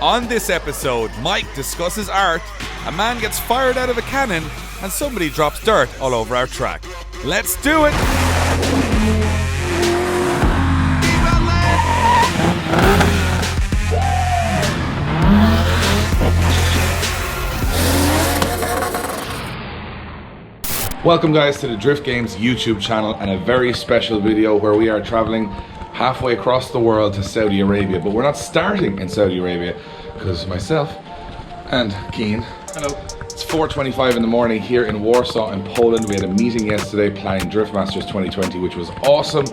On this episode, Mike discusses art, a man gets fired out of a cannon, and somebody drops dirt all over our track. Let's do it! Welcome guys to the Drift Games YouTube channel and a very special video where we are traveling halfway across the world to Saudi Arabia, but we're not starting in Saudi Arabia because myself and Keen, hello, it's 4:25 in the morning here in Warsaw in Poland. We had a meeting yesterday planning Drift Masters 2020, which was awesome,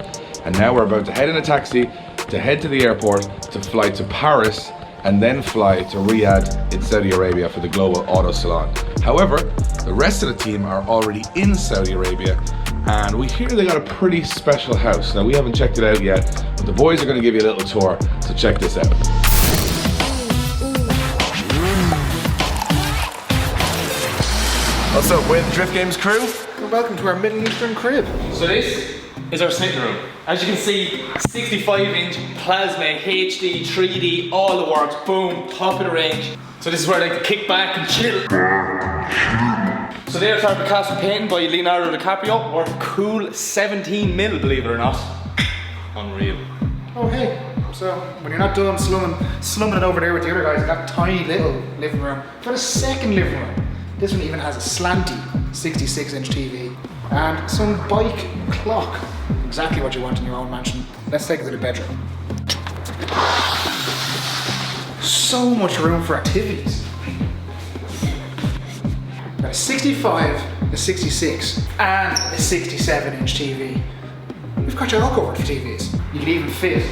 and now we're about to head in a taxi to head to the airport to fly to Paris and then fly to Riyadh in Saudi Arabia for the Global Auto Salon. However, the rest of the team are already in Saudi Arabia, and we hear they got a pretty special house. Now we haven't checked it out yet, but the boys are going to give you a little tour, so check this out. What's up, we're the Drift Games crew. Welcome to our Middle Eastern crib. So this is our sitting room. As you can see, 65-inch plasma, HD, 3D, all the works, boom, top of the range. So this is where I like to kick back and chill. So there's our Picasso painting by Leonardo DiCaprio, or cool 17 mil, believe it or not. Unreal. Oh hey, so when you're not done slumming it over there with the other guys in that tiny little living room, you've got a second living room. This one even has a slanty 66-inch TV and some bike clock. Exactly what you want in your own mansion. Let's take it to the bedroom. So much room for activities. Got a 65, a 66, and a 67-inch TV. We've got your all covered for TVs. You can even fit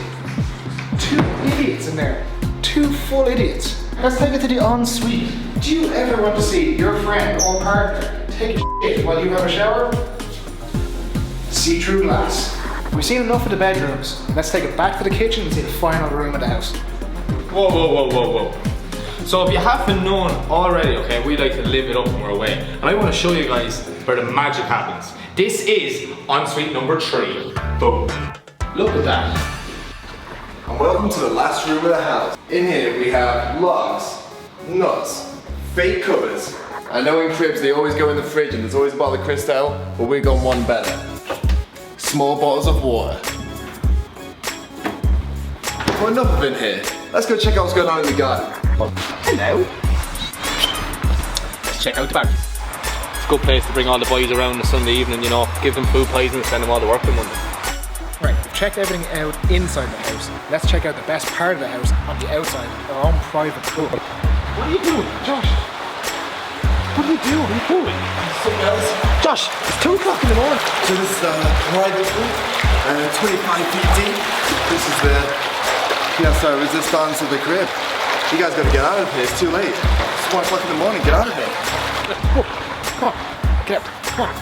2 idiots in there. 2 full idiots. Let's take it to the ensuite. Do you ever want to see your friend or partner take a shit while you have a shower? See-through glass. We've seen enough of the bedrooms. Let's take it back to the kitchen and see the final room of the house. Whoa, whoa, whoa, whoa, whoa. So if you haven't known already, okay, we like to live it up when we're away. And I want to show you guys where the magic happens. This is ensuite number 3. Boom. Look at that. And welcome to the last room of the house. In here we have logs, nuts, fake cupboards. I know in cribs they always go in the fridge and there's always a bottle of Cristal, but we've got one better. Small bottles of water. Well, enough of it here. Let's go check out what's going on in the garden. Hello. Let's check out the bar. It's a good place to bring all the boys around on a Sunday evening, you know, give them food poisoning and send them all to work on Monday. Right, we've checked everything out inside the house. Let's check out the best part of the house on the outside, our own private pool. What are you doing, Josh? What are you doing? What are you doing? Something else. Josh, it's 2 o'clock in the morning. So this is private pool, 25 feet deep. This is the pièce resistance of the crib. You guys gotta get out of here, it's too late. It's 1 o'clock in the morning, get out of here. Come on, get up, come on.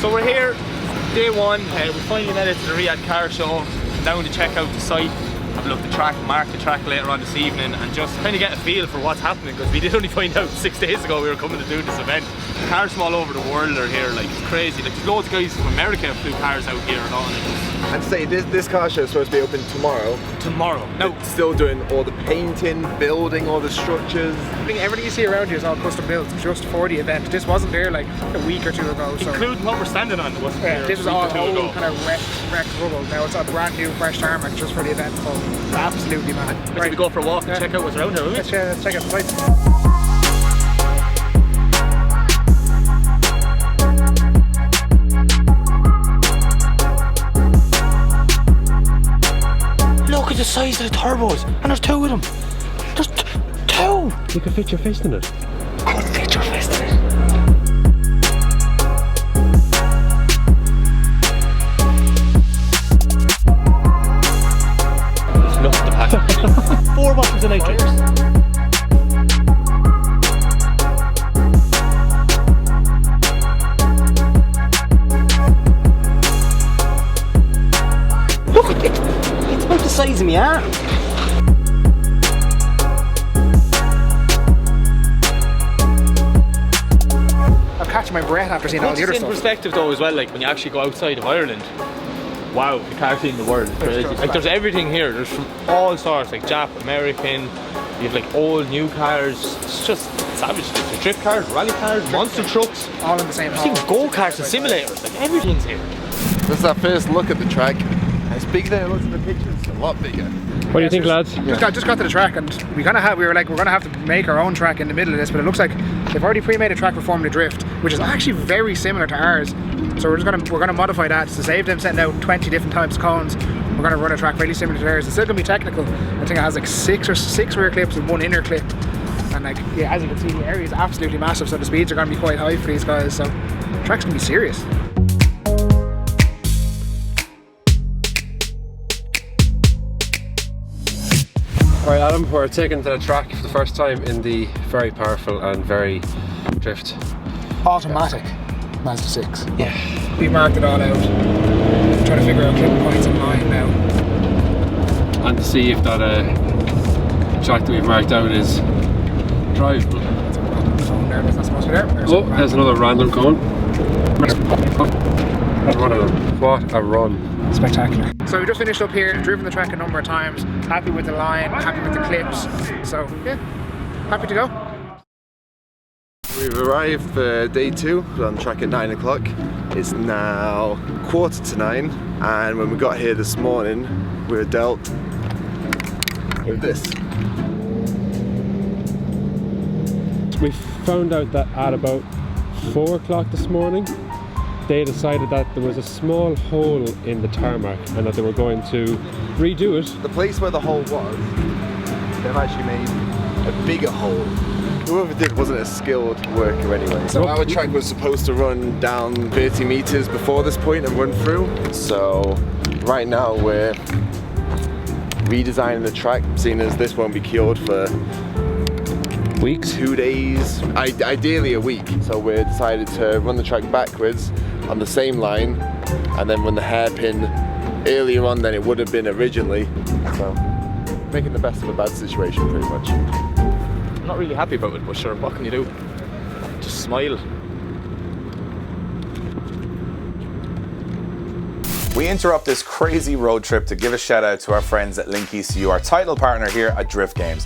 So we're here, day 1, we finally made it to the Riyadh car show. Now to check out the site, have a look at the track, mark the track later on this evening, and just kind of get a feel for what's happening, because we did only find out 6 days ago we were coming to do this event. Cars from all over the world are here, like, it's crazy. Like, there's loads of guys from America who flew cars out here and all. And to say, this car show is supposed to be open tomorrow. Tomorrow. No. It's still doing all the painting, building all the structures. Everything you see around here is all custom built just for the event. This wasn't there like a week or 2 ago. So. Including what we're standing on, wasn't there? This was all old kind of wrecked rubble. Now it's all brand new, fresh tarmac just for the event. So absolutely mad. Let's go for a walk and check out what's around here, will we? Let's check out the place. Look at the size of the turbos, and there's 2 of them. There's 2! You can fit your fist in it. Could fit your fist in it. Look at the package. 4 bottles of nitrous. Look at it. It's about the size of my arm. I'm catching my breath after seeing all the other in stuff. perspective though as well, like when you actually go outside of Ireland, wow, the car scene in the world is crazy. Like there's everything here. There's from all sorts, like Jap, American. You have like old, new cars. It's just savage. There's drift cars, rally cars, monster trucks. All in the same hall. Even go-karts and simulators. Like everything's here. This is our first look at the track. It's bigger than it looks in the pictures. A lot bigger. What do you think, lads? Just got to the track, and we were like, we're gonna have to make our own track in the middle of this, but it looks like they've already pre-made a track for Formula Drift, which is actually very similar to ours. So we're gonna modify that to save them sending out 20 different types of cones. We're gonna run a track really similar to theirs. It's still gonna be technical. I think it has like six rear clips and one inner clip. And like, yeah, as you can see, the area is absolutely massive, so the speeds are gonna be quite high for these guys. So the track's gonna be serious. Alright Adam, we're taking to the track for the first time in the very powerful and very drift Automatic Mazda 6. Yeah. We marked it all out. Trying to figure out clipping points in line now. And to see if that track that we've marked out is drivable. That's a random phone there, that's not supposed to be there. Oh, there's another random cone. What a run. Spectacular. So we just finished up here, driven the track a number of times, happy with the line, happy with the clips. So yeah, happy to go. We've arrived for day 2, we're on track at 9 o'clock. It's now 9:15, and when we got here this morning, we were dealt with this. We found out that at about 4 o'clock this morning, they decided that there was a small hole in the tarmac and that they were going to redo it. The place where the hole was, they've actually made a bigger hole. Whoever did wasn't a skilled worker anyway. So our track was supposed to run down 30 meters before this point and run through. So right now we're redesigning the track, seeing as this won't be cured for Weeks? 2 days, ideally a week. So we decided to run the track backwards on the same line, and then run the hairpin earlier on than it would have been originally. So making the best of a bad situation pretty much. I'm not really happy about it, but sure, what can you do? Just smile. We interrupt this crazy road trip to give a shout out to our friends at Link ECU, our title partner here at Drift Games.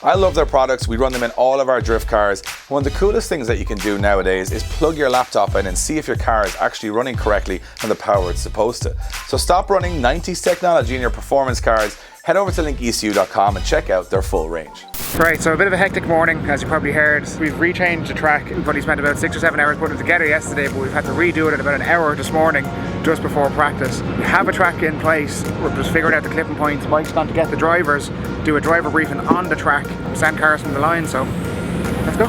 I love their products, we run them in all of our drift cars. One of the coolest things that you can do nowadays is plug your laptop in and see if your car is actually running correctly and the power it's supposed to. So stop running 90s technology in your performance cars, head over to linkecu.com and check out their full range. Right, so a bit of a hectic morning, as you probably heard. We've rechanged the track. We've only spent about 6 or 7 hours putting it together yesterday, but we've had to redo it at about an hour this morning, just before practice. We have a track in place. We're just figuring out the clipping points. Mike's gone to get the drivers, do a driver briefing on the track, send cars from the line, so let's go.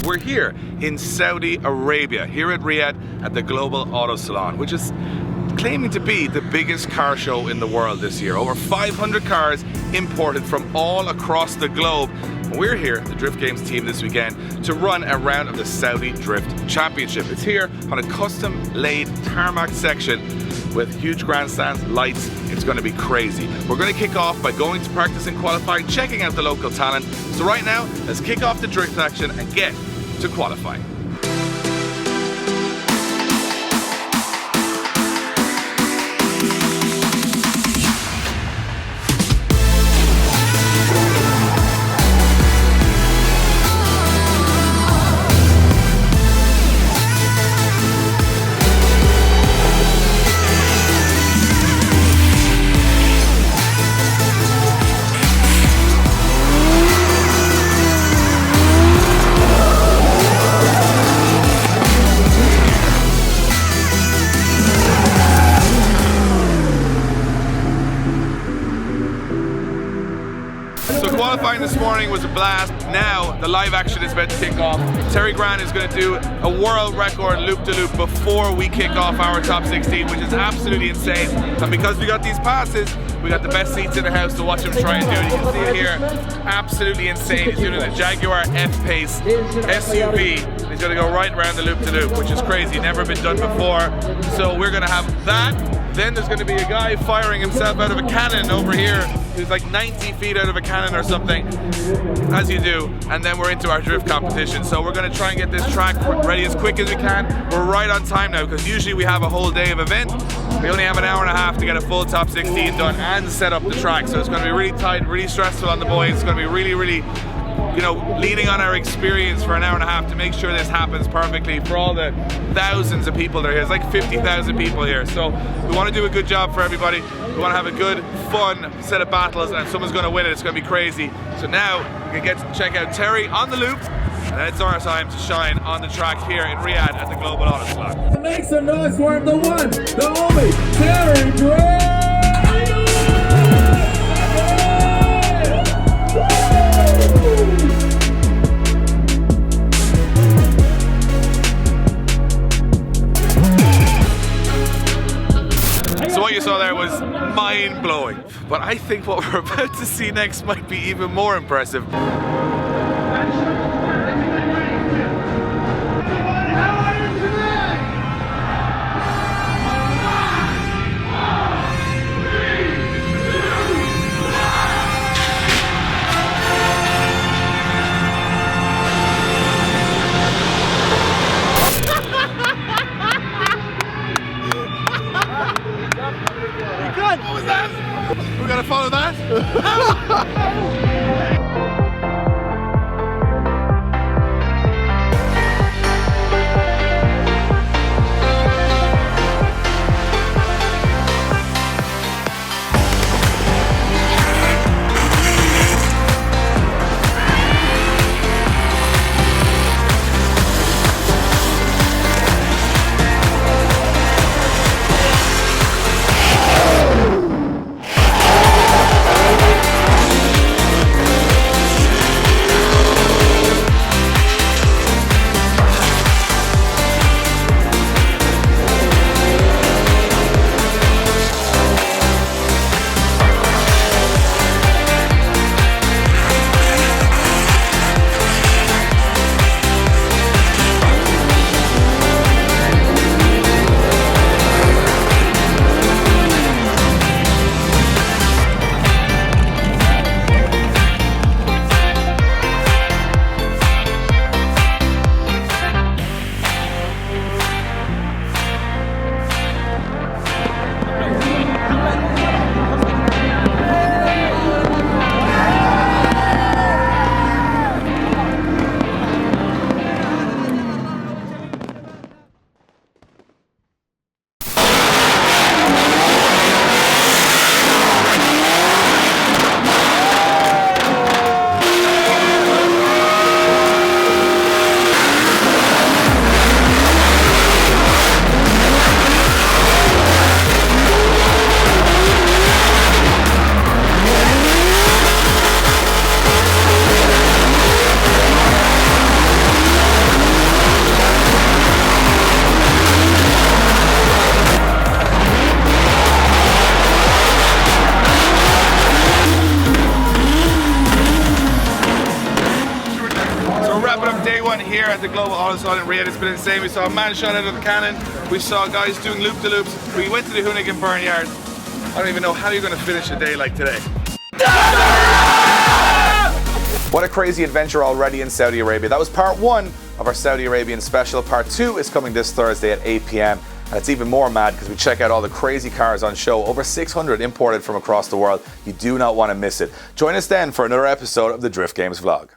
We're here in Saudi Arabia, here at Riyadh at the Global Auto Salon, which is claiming to be the biggest car show in the world this year. Over 500 cars imported from all across the globe. We're here, the Drift Games team, this weekend to run a round of the Saudi Drift Championship. It's here on a custom-laid tarmac section with huge grandstands, lights. It's going to be crazy. We're going to kick off by going to practice and qualifying, checking out the local talent. So right now, let's kick off the drift action and get to qualifying. So qualifying this morning was a blast. now the live action is about to kick off. Terry Grant is going to do a world record loop-de-loop before we kick off our top 16, which is absolutely insane. And because we got these passes, we got the best seats in the house to watch him try and do it. You can see it here, absolutely insane. He's doing a Jaguar F-Pace SUV. He's going to go right around the loop-de-loop, which is crazy, never been done before. So we're going to have that. Then there's going to be a guy firing himself out of a cannon over here. He's like 90 feet out of a cannon or something, as you do. And then we're into our drift competition. So we're going to try and get this track ready as quick as we can. We're right on time now, because usually we have a whole day of event. We only have an hour and a half to get a full top 16 done and set up the track. So it's going to be really tight, really stressful on the boys. It's going to be really, really, you know, leaning on our experience for an hour and a half to make sure this happens perfectly for all the thousands of people that are here. It's like 50,000 people here. So we want to do a good job for everybody. We want to have a good, fun set of battles, and someone's going to win it. It's going to be crazy. So now we can get to check out Terry on the loop, and it's our time to shine on the track here in Riyadh at the Global Auto Salon. Make some noise for the one, the only, Terry Grant! So what you saw there was mind-blowing, but I think what we're about to see next might be even more impressive. What was that? We gotta follow that? Here at the Global Auto Salon in Riyadh. It's been insane. We saw a man shot out of the cannon. We saw guys doing loop-de-loops. We went to the Hoonigan Burnyard. I don't even know how you're going to finish a day like today. What a crazy adventure already in Saudi Arabia. That was part 1 of our Saudi Arabian special. Part 2 is coming this Thursday at 8 p.m. And it's even more mad because we check out all the crazy cars on show. Over 600 imported from across the world. You do not want to miss it. Join us then for another episode of the Drift Games vlog.